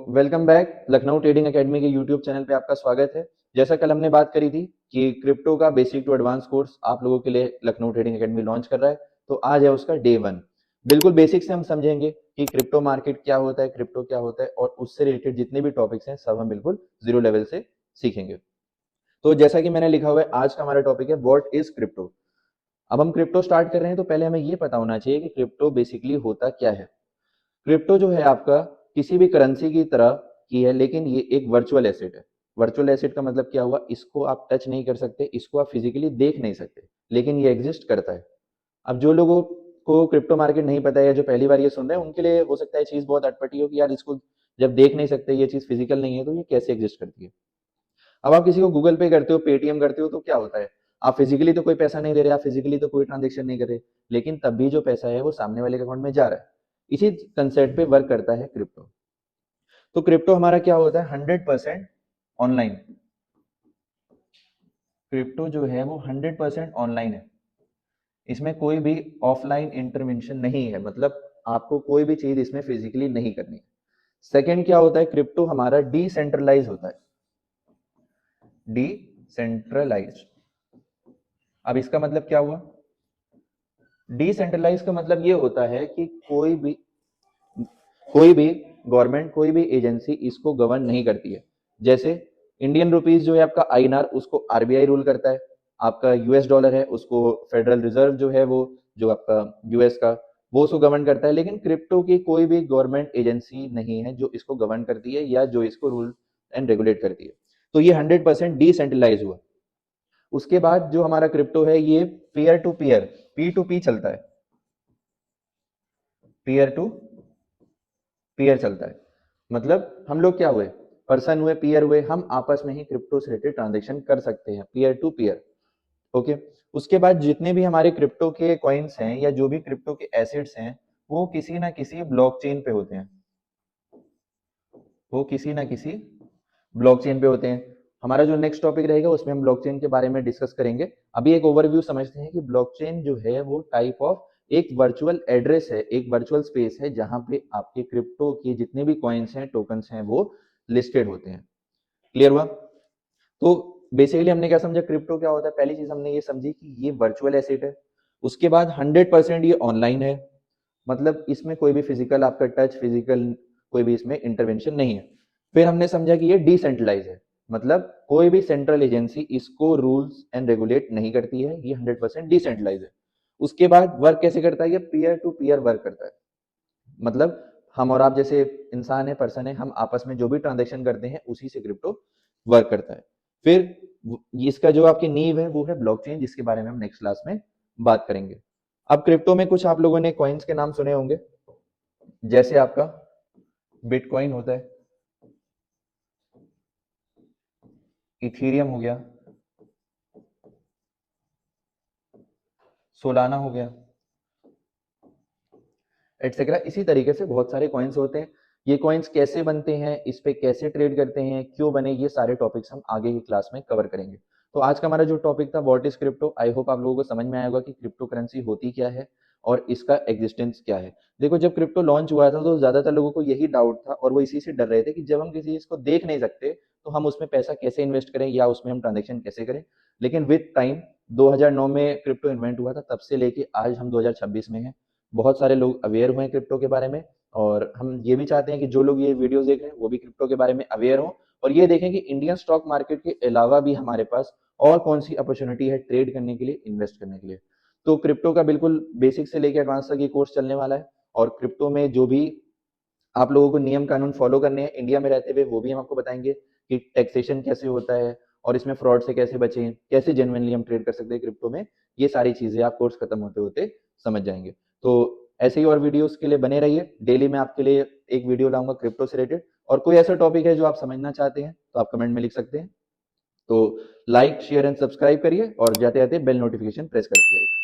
Welcome back. Lucknow trading academy के YouTube channel पे आपका स्वागत है। जैसा कल हमने बात करी थी कि क्रिप्टो का बेसिक टू एडवांस कोर्स आप लोगों के लिए लखनऊ ट्रेडिंग एकेडमी लॉन्च कर रहा है, तो आज है उसका डे 1। बिल्कुल बेसिक से हम समझेंगे कि क्रिप्टो मार्केट क्या होता है, क्रिप्टो क्या होता है, और उससे रिलेटेड जितने भी टॉपिक्स हैं सब हम बिल्कुल जीरो लेवल से सीखेंगे। तो जैसा कि मैंने लिखा हुआ है, आज का हमारा टॉपिक है व्हाट इज क्रिप्टो। अब हम क्रिप्टो स्टार्ट कर रहे हैं तो पहले हमें ये पता होना चाहिए कि क्रिप्टो बेसिकली होता क्या है। क्रिप्टो जो है आपका किसी भी करेंसी की तरह की है, लेकिन ये एक वर्चुअल एसेट है। वर्चुअल एसेट का मतलब क्या हुआ, इसको आप टच नहीं कर सकते, इसको आप फिजिकली देख नहीं सकते, लेकिन ये एग्जिस्ट करता है। अब जो लोगों को क्रिप्टो मार्केट नहीं पता है या जो पहली बार ये सुन रहे हैं, उनके लिए हो सकता है चीज बहुत अटपटी हो कि यार इसको जब देख नहीं सकते, ये चीज फिजिकल नहीं है, तो ये कैसे एग्जिस्ट करती है। अब आप किसी को गूगल पे करते हो, पेटीएम करते हो, तो क्या होता है, आप फिजिकली तो कोई पैसा नहीं दे रहे, आप फिजिकली तो कोई ट्रांजेक्शन नहीं कर रहे, लेकिन तब भी जो पैसा है वो सामने वाले के अकाउंट में जा रहा है। इसी कंसेप्ट पे वर्क करता है क्रिप्टो। तो क्रिप्टो हमारा क्या होता है, 100% ऑनलाइन। क्रिप्टो जो है वो 100% ऑनलाइन है। इसमें कोई भी ऑफलाइन इंटरवेंशन नहीं है, मतलब आपको कोई भी चीज इसमें फिजिकली नहीं करनी है। सेकंड क्या होता है, क्रिप्टो हमारा डिसेंट्रलाइज होता है। डिसेंट्रलाइज, अब इसका मतलब क्या हुआ, डिसेंट्रलाइज का मतलब ये होता है कि कोई भी गवर्नमेंट, कोई भी एजेंसी इसको गवर्न नहीं करती है। जैसे इंडियन रुपीज जो है आपका आईएनआर, उसको आरबीआई रूल करता है। आपका यूएस डॉलर है, उसको फेडरल रिजर्व जो है वो, जो आपका यूएस का, वो उसको गवर्न करता है। लेकिन क्रिप्टो की कोई भी गवर्नमेंट एजेंसी नहीं है जो इसको गवर्न करती है या जो इसको रूल एंड रेगुलेट करती है। तो ये 100% डिसेंट्रलाइज हुआ। उसके बाद जो हमारा क्रिप्टो है ये peer to peer, P to P चलता है, पीयर टू पीयर चलता है। मतलब हम लोग क्या हुए, पर्सन हुए, पीयर हुए, हम आपस में ही क्रिप्टो से रिलेटेड ट्रांजेक्शन कर सकते हैं, पीयर टू पीयर। ओके। उसके बाद जितने भी हमारे क्रिप्टो के कॉइन्स हैं या जो भी क्रिप्टो के एसेट्स हैं, वो किसी ना किसी ब्लॉकचेन पे होते हैं, वो किसी ना किसी ब्लॉकचेन पे होते हैं। हमारा जो नेक्स्ट टॉपिक रहेगा उसमें हम ब्लॉकचेन के बारे में डिस्कस करेंगे। अभी एक ओवरव्यू समझते हैं कि ब्लॉकचेन जो है वो टाइप ऑफ एक वर्चुअल एड्रेस है, एक वर्चुअल स्पेस है, जहां पे आपके क्रिप्टो के जितने भी कॉइन्स हैं, टोकन्स हैं, वो लिस्टेड होते हैं। क्लियर हुआ। तो बेसिकली हमने क्या समझा, क्रिप्टो क्या होता है, पहली चीज हमने ये समझी कि ये वर्चुअल एसेट है। उसके बाद 100% ये ऑनलाइन है, मतलब इसमें कोई भी फिजिकल आपका टच, फिजिकल कोई भी इसमें इंटरवेंशन नहीं है। फिर हमने समझा कि ये डिसेंट्रलाइज है, मतलब कोई भी सेंट्रल एजेंसी इसको रूल्स एंड रेगुलेट नहीं करती है, ये 100% डिसेंट्रलाइज है। उसके बाद वर्क कैसे करता है, ये पीयर टू पीयर वर्क करता है। मतलब हम और आप जैसे इंसान है, पर्सन है, हम आपस में जो भी ट्रांजेक्शन करते हैं उसी से क्रिप्टो वर्क करता है। फिर इसका जो आपकी नींव है वो है ब्लॉकचेन, जिसके बारे में हम नेक्स्ट क्लास में बात करेंगे। अब क्रिप्टो में कुछ आप लोगों ने कॉइन्स के नाम सुने होंगे, जैसे आपका बिटकॉइन होता है, इथीरियम हो गया, सोलाना हो गया, एटसेट्रा। इसी तरीके से बहुत सारे कॉइन्स होते हैं। ये कॉइन्स कैसे बनते हैं, इस पे कैसे ट्रेड करते हैं, क्यों बने, ये सारे टॉपिक्स हम आगे की क्लास में कवर करेंगे। तो आज का हमारा जो टॉपिक था what is crypto, I hope आप लोगों को समझ में आया होगा कि क्रिप्टो करेंसी होती क्या है और इसका एग्जिस्टेंस क्या है। देखो, जब क्रिप्टो लॉन्च हुआ था तो ज्यादातर लोगों को यही डाउट था और वो इसी से डर रहे थे कि जब हम किसी चीज को देख नहीं सकते तो हम उसमें पैसा कैसे इन्वेस्ट करें या उसमें हम ट्रांजेक्शन कैसे करें। लेकिन विद टाइम 2009 में क्रिप्टो इन्वेंट हुआ था, तब से लेके आज हम 2026 में हैं, बहुत सारे लोग अवेयर हुए हैं क्रिप्टो के बारे में। और हम ये भी चाहते हैं कि जो लोग ये वीडियोस देख रहे हैं वो भी क्रिप्टो के बारे में अवेयर हों और ये देखें कि इंडियन स्टॉक मार्केट के अलावा भी हमारे पास और कौन सी अपॉर्चुनिटी है ट्रेड करने के लिए, इन्वेस्ट करने के लिए। तो क्रिप्टो का बिल्कुल बेसिक से लेकर एडवांस तक ये कोर्स चलने वाला है। और क्रिप्टो में जो भी आप लोगों को नियम कानून फॉलो करने हैं इंडिया में रहते हुए, वो भी हम आपको बताएंगे कि टैक्सेशन कैसे होता है और इसमें फ्रॉड से कैसे बचें, कैसे जेन्युइनली हम ट्रेड कर सकते हैं क्रिप्टो में। ये सारी चीजें आप कोर्स खत्म होते होते समझ जाएंगे। तो ऐसे ही और वीडियोस के लिए बने रहिए। डेली मैं आपके लिए एक वीडियो लाऊंगा क्रिप्टो से रिलेटेड। और कोई ऐसा टॉपिक है जो आप समझना चाहते हैं तो आप कमेंट में लिख सकते हैं। तो लाइक, शेयर एंड सब्सक्राइब करिए और जाते जाते बेल नोटिफिकेशन प्रेस करते जाइए।